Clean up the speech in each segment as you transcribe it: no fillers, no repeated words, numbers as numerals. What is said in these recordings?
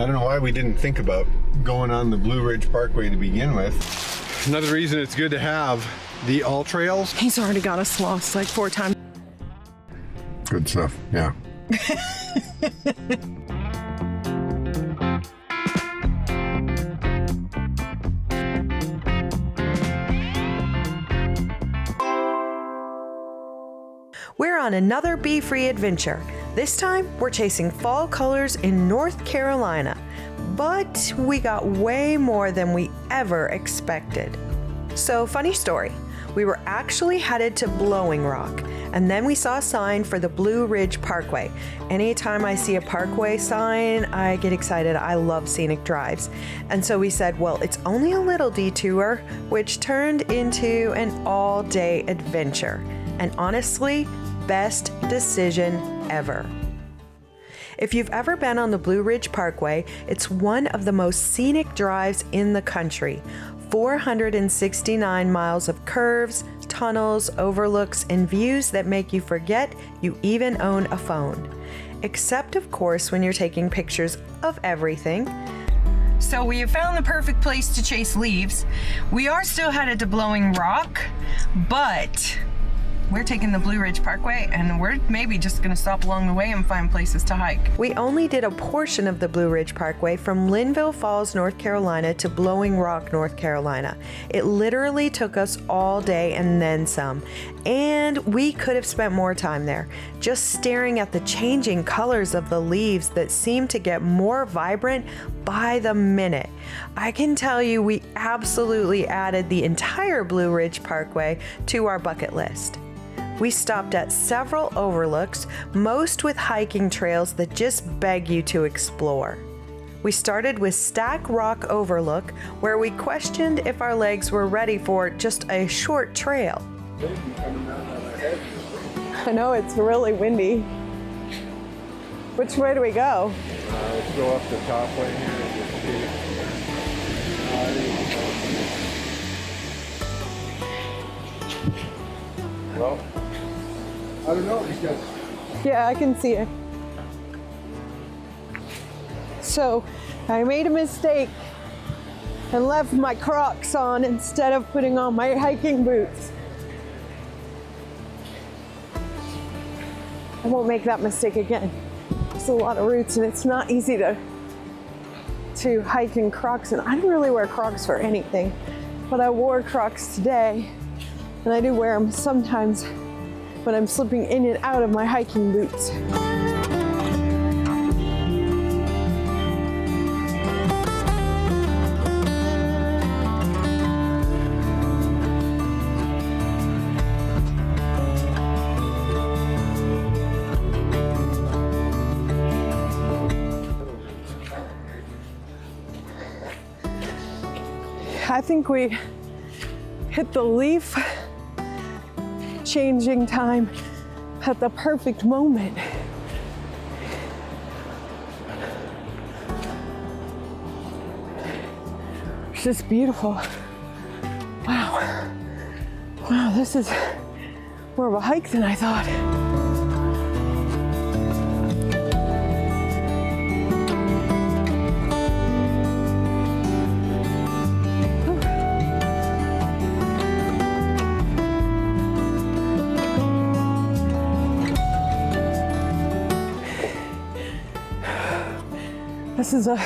I don't know why we didn't think about going on the Blue Ridge Parkway to begin with. Another reason it's good to have the all trails. He's already got us lost like 4 times. Good stuff, yeah. We're on another Bee Free adventure. This time, we're chasing fall colors in North Carolina. But we got way more than we ever expected. So, funny story. We were actually headed to Blowing Rock, and then we saw a sign for the Blue Ridge Parkway. Anytime I see a parkway sign, I get excited. I love scenic drives. And so we said, well, it's only a little detour, which turned into an all-day adventure. And honestly, best decision ever. If you've ever been on the Blue Ridge Parkway, it's one of the most scenic drives in the country. 469 miles of curves, tunnels, overlooks, and views that make you forget you even own a phone. Except, of course, when you're taking pictures of everything. So we have found the perfect place to chase leaves. We are still headed to Blowing Rock, but we're taking the Blue Ridge Parkway, and we're maybe just gonna stop along the way and find places to hike. We only did a portion of the Blue Ridge Parkway from Linville Falls, North Carolina to Blowing Rock, North Carolina. It literally took us all day and then some. And we could have spent more time there, just staring at the changing colors of the leaves that seem to get more vibrant by the minute. I can tell you we absolutely added the entire Blue Ridge Parkway to our bucket list. We stopped at several overlooks, most with hiking trails that just beg you to explore. We started with Stack Rock Overlook, where we questioned if our legs were ready for just a short trail. I know it's really windy. Which way do we go? Let's go up the top way here and just see. Well, I don't know because Yeah, I can see it. So, I made a mistake and left my Crocs on instead of putting on my hiking boots. I won't make that mistake again. There's a lot of roots and it's not easy to hike in Crocs, and I don't really wear Crocs for anything, but I wore Crocs today, and I do wear them sometimes when I'm slipping in and out of my hiking boots. I think we hit the leaf changing time at the perfect moment. It's just beautiful. Wow. Wow, this is more of a hike than I thought. This is a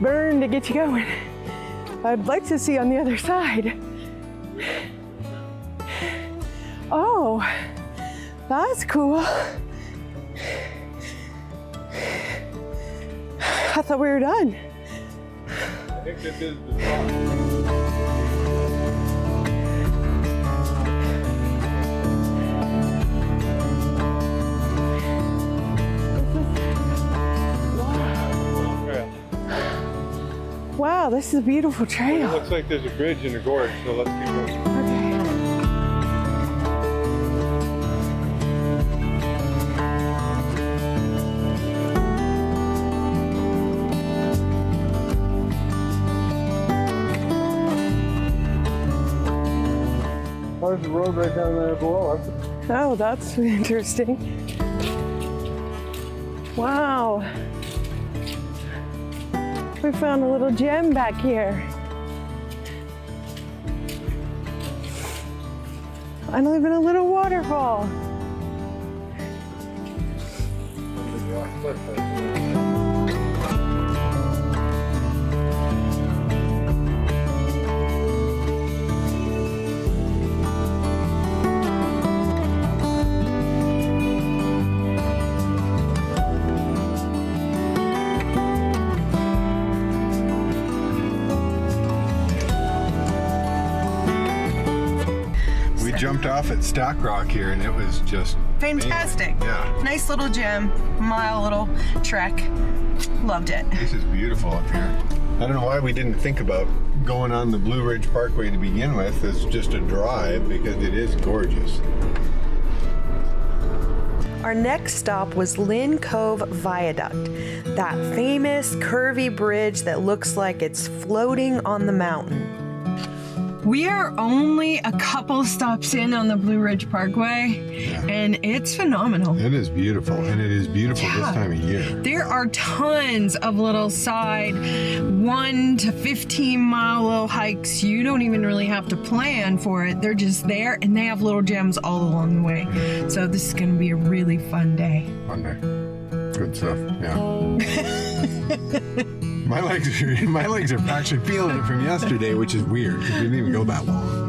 burn to get you going. I'd like to see on the other side. Oh, that's cool. I thought we were done. I think this is the top. Wow, this is a beautiful trail. It looks like there's a bridge in the gorge, so let's keep going. Okay. There's the road right down there below us. Oh, that's interesting. Wow. We found a little gem back here. And even a little waterfall. Jumped off at Stack Rock here and it was just Fantastic. amazing. Yeah. Nice little gym, mile little trek. Loved it. This is beautiful up here. I don't know why we didn't think about going on the Blue Ridge Parkway to begin with as just a drive, because it is gorgeous. Our next stop was Lynn Cove Viaduct, that famous curvy bridge that looks like it's floating on the mountain. We are only a couple stops in on the Blue Ridge Parkway, and it's phenomenal. It is beautiful, and it is beautiful this time of year. There are tons of little side 1 to 15 mile little hikes. You don't even really have to plan for it. They're just there, and they have little gems all along the way. So this is going to be a really fun day. Fun day. Good stuff, yeah. My legs are actually feeling it from yesterday, which is weird because we didn't even go that long.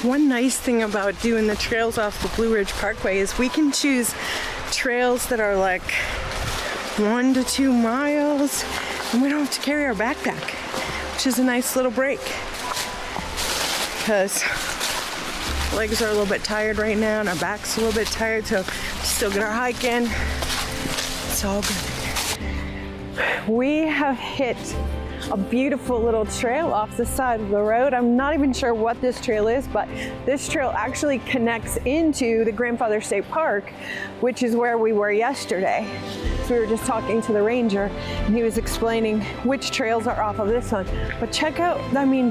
One nice thing about doing the trails off the Blue Ridge Parkway is we can choose trails that are like 1 to 2 miles, and we don't have to carry our backpack, which is a nice little break because legs are a little bit tired right now and our back's a little bit tired, so still get our hike in. It's all good. We have hit a beautiful little trail off the side of the road. I'm not even sure what this trail is, but this trail actually connects into the Grandfather State Park, which is where we were yesterday. So we were just talking to the ranger and he was explaining which trails are off of this one. But check out, I mean,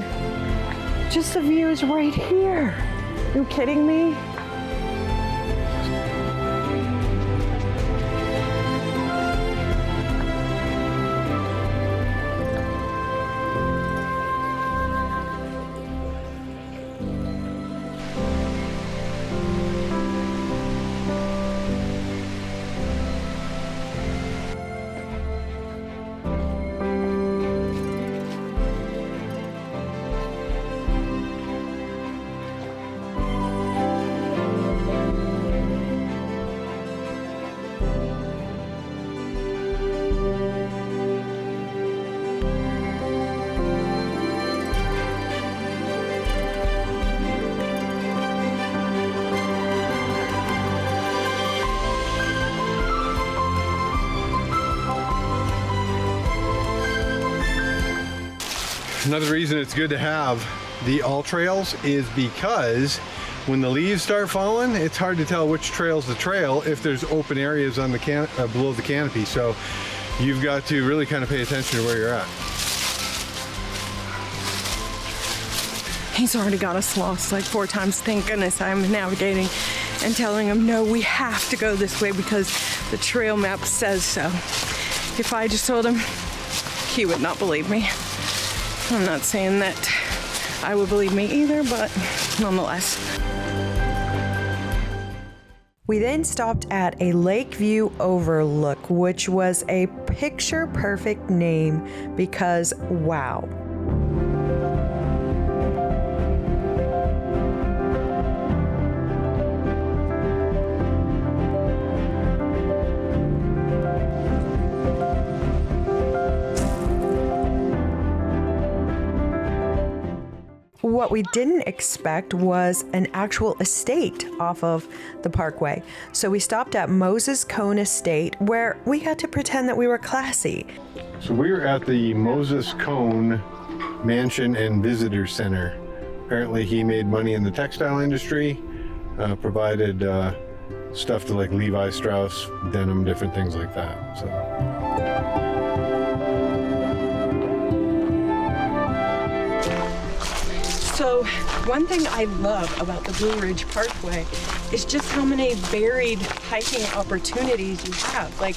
just the views right here. Are you kidding me? Another reason it's good to have the all trails is because when the leaves start falling, it's hard to tell which trail's the trail if there's open areas on the below the canopy. So you've got to really kind of pay attention to where you're at. He's already got us lost like 4 times. Thank goodness I'm navigating and telling him, no, we have to go this way because the trail map says so. If I just told him, he would not believe me. I'm not saying that I would believe me either, but nonetheless. We then stopped at a Lakeview Overlook, which was a picture-perfect name because, wow. what we didn't expect was an actual estate off of the parkway. So we stopped at Moses Cone Estate, where we had to pretend that we were classy. So we're at the Moses Cone Mansion and Visitor Center. Apparently he made money in the textile industry, provided stuff to like Levi Strauss, denim, different things like that. So one thing I love about the Blue Ridge Parkway is just how many varied hiking opportunities you have. Like,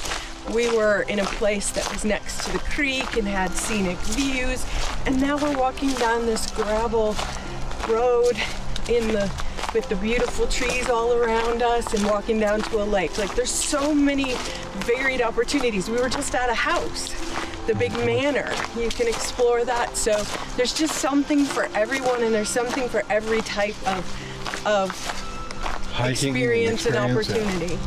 we were in a place that was next to the creek and had scenic views, and now we're walking down this gravel road with the beautiful trees all around us and walking down to a lake. Like, there's so many varied opportunities. We were just at a house, the Big Manor. You can explore that. So there's just something for everyone, and there's something for every type of Hiking experience and opportunity.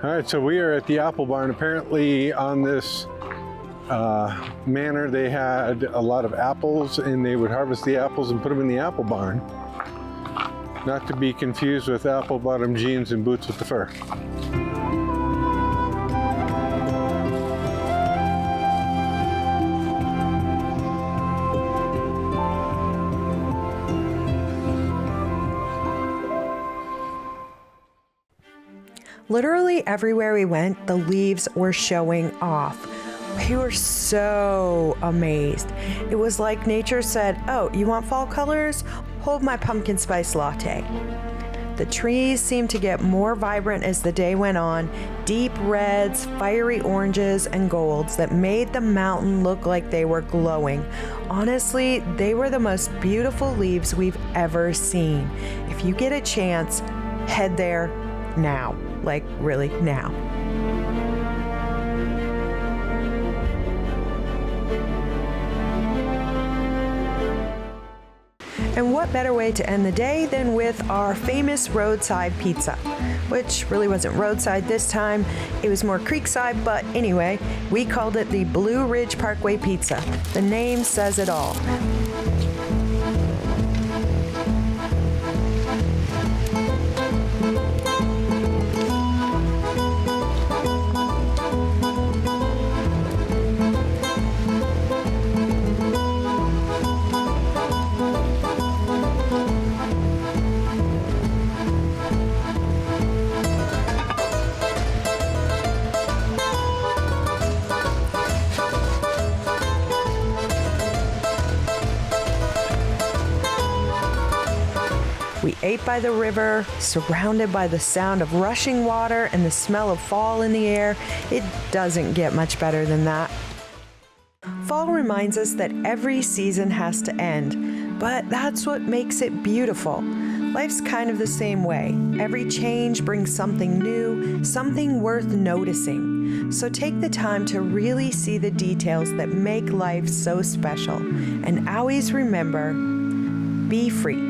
All right, so we are at the apple barn. Apparently on this manor, they had a lot of apples, and they would harvest the apples and put them in the apple barn. Not to be confused with apple bottom jeans and boots with the fur. Literally everywhere we went, the leaves were showing off. We were so amazed. It was like nature said, "Oh, you want fall colors? Hold my pumpkin spice latte." The trees seemed to get more vibrant as the day went on, deep reds, fiery oranges, and golds that made the mountain look like they were glowing. Honestly, they were the most beautiful leaves we've ever seen. If you get a chance, head there now. Like, really now. And what better way to end the day than with our famous roadside pizza, which really wasn't roadside this time, it was more creekside, but anyway, we called it the Blue Ridge Parkway Pizza. The name says it all. We ate by the river, surrounded by the sound of rushing water and the smell of fall in the air. It doesn't get much better than that. Fall reminds us that every season has to end, but that's what makes it beautiful. Life's kind of the same way. Every change brings something new, something worth noticing. So take the time to really see the details that make life so special. And always remember, be free.